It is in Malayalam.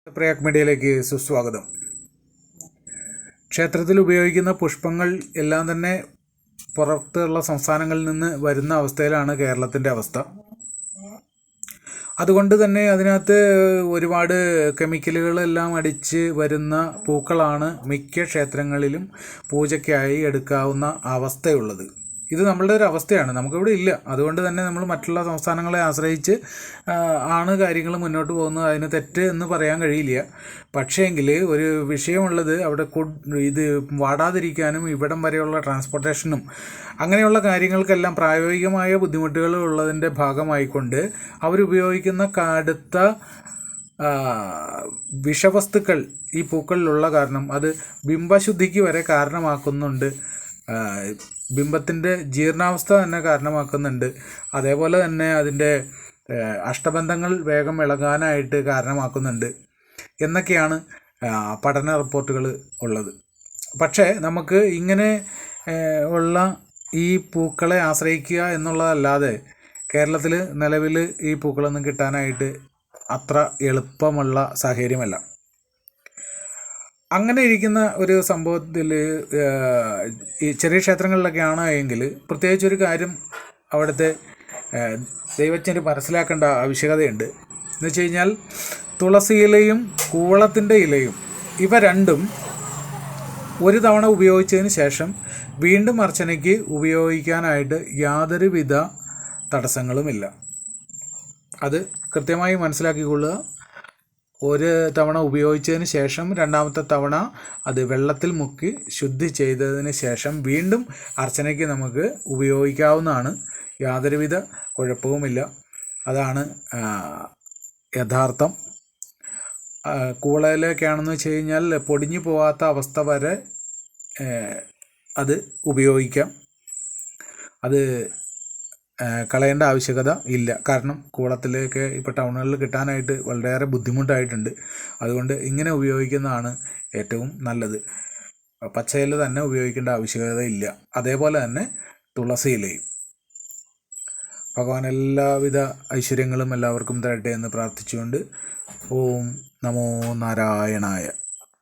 പ്രയാഗ് മീഡിയയിലേക്ക് സുസ്വാഗതം. ക്ഷേത്രത്തിൽ ഉപയോഗിക്കുന്ന പുഷ്പങ്ങൾ എല്ലാം തന്നെ പുറത്തുള്ള സംസ്ഥാനങ്ങളിൽ നിന്ന് വരുന്ന അവസ്ഥയിലാണ് കേരളത്തിൻ്റെ അവസ്ഥ. അതുകൊണ്ട് തന്നെ അതിനകത്ത് ഒരുപാട് കെമിക്കലുകളെല്ലാം അടിച്ച് വരുന്ന പൂക്കളാണ് മിക്ക ക്ഷേത്രങ്ങളിലും പൂജയ്ക്കായി എടുക്കാവുന്ന അവസ്ഥയുള്ളത്. ഇത് നമ്മളുടെ ഒരു അവസ്ഥയാണ്, നമുക്കിവിടെ ഇല്ല. അതുകൊണ്ട് തന്നെ നമ്മൾ മറ്റുള്ള സംസ്ഥാനങ്ങളെ ആശ്രയിച്ച് ആണ് കാര്യങ്ങൾ മുന്നോട്ട് പോകുന്നത്. അതിന് തെറ്റ് എന്ന് പറയാൻ കഴിയില്ല. പക്ഷേങ്കിൽ ഒരു വിഷയമുള്ളത് അവിടെ ഇത് വാടാതിരിക്കാനും ഇവിടം വരെയുള്ള ട്രാൻസ്പോർട്ടേഷനും അങ്ങനെയുള്ള കാര്യങ്ങൾക്കെല്ലാം പ്രായോഗികമായ ബുദ്ധിമുട്ടുകൾ ഉള്ളതിൻ്റെ ഭാഗമായിക്കൊണ്ട് അവരുപയോഗിക്കുന്ന കടുത്ത വിഷവസ്തുക്കൾ ഈ പൂക്കളിലുള്ള കാരണം അത് ബിംബശുദ്ധിക്ക് വരെ കാരണമാക്കുന്നുണ്ട്. ബിംബത്തിൻ്റെ ജീർണാവസ്ഥ തന്നെ കാരണമാക്കുന്നുണ്ട്. അതേപോലെ തന്നെ അതിൻ്റെ അഷ്ടബന്ധങ്ങൾ വേഗം ഇളകാനായിട്ട് കാരണമാക്കുന്നുണ്ട് എന്നൊക്കെയാണ് പഠന റിപ്പോർട്ടുകൾ ഉള്ളത്. പക്ഷേ നമുക്ക് ഇങ്ങനെ ഉള്ള ഈ പൂക്കളെ ആശ്രയിക്കുക എന്നുള്ളതല്ലാതെ കേരളത്തിൽ നിലവിൽ ഈ പൂക്കളൊന്നും കിട്ടാനായിട്ട് അത്ര എളുപ്പമുള്ള സാഹചര്യമല്ല. അങ്ങനെ ഇരിക്കുന്ന ഒരു സംഭവത്തിൽ ഈ ചെറിയ ക്ഷേത്രങ്ങളിലൊക്കെയാണ് എങ്കിൽ പ്രത്യേകിച്ചൊരു കാര്യം അവിടുത്തെ ദൈവജ്ഞർ മനസ്സിലാക്കേണ്ട ആവശ്യകതയുണ്ട്. എന്ന് വെച്ച് കഴിഞ്ഞാൽ തുളസി ഇലയും കൂവളത്തിൻ്റെ ഇലയും ഇവ രണ്ടും ഒരു തവണ ഉപയോഗിച്ചതിന് ശേഷം വീണ്ടും അർച്ചനയ്ക്ക് ഉപയോഗിക്കാനായിട്ട് യാതൊരുവിധ തടസ്സങ്ങളുമില്ല. അത് കൃത്യമായി മനസ്സിലാക്കിക്കൊള്ളുക. ഒരു തവണ ഉപയോഗിച്ചതിന് ശേഷം രണ്ടാമത്തെ തവണ അത് വെള്ളത്തിൽ മുക്കി ശുദ്ധി ചെയ്തതിന് ശേഷം വീണ്ടും അർച്ചനയ്ക്ക് നമുക്ക് ഉപയോഗിക്കാവുന്നതാണ്. യാതൊരുവിധ കുഴപ്പവുമില്ല. അതാണ് യഥാർത്ഥം. കൂവളയിലൊക്കെയാണെന്ന് വെച്ച് കഴിഞ്ഞാൽ പൊടിഞ്ഞു പോകാത്ത അവസ്ഥ വരെ അത് ഉപയോഗിക്കാം. അത് കളയേണ്ട ആവശ്യകത ഇല്ല. കാരണം കൂവളത്തിലേക്ക് ഇപ്പോൾ ടൗണുകളിൽ കിട്ടാനായിട്ട് വളരെയേറെ ബുദ്ധിമുട്ടായിട്ടുണ്ട്. അതുകൊണ്ട് ഇങ്ങനെ ഉപയോഗിക്കുന്നതാണ് ഏറ്റവും നല്ലത്. പച്ചയില തന്നെ ഉപയോഗിക്കേണ്ട ആവശ്യകത ഇല്ല. അതേപോലെ തന്നെ തുളസി ഇലയും. ഭഗവാൻ എല്ലാവിധ ഐശ്വര്യങ്ങളും എല്ലാവർക്കും തരട്ടെ എന്ന് പ്രാർത്ഥിച്ചുകൊണ്ട് ഓം നമോ നാരായണായ.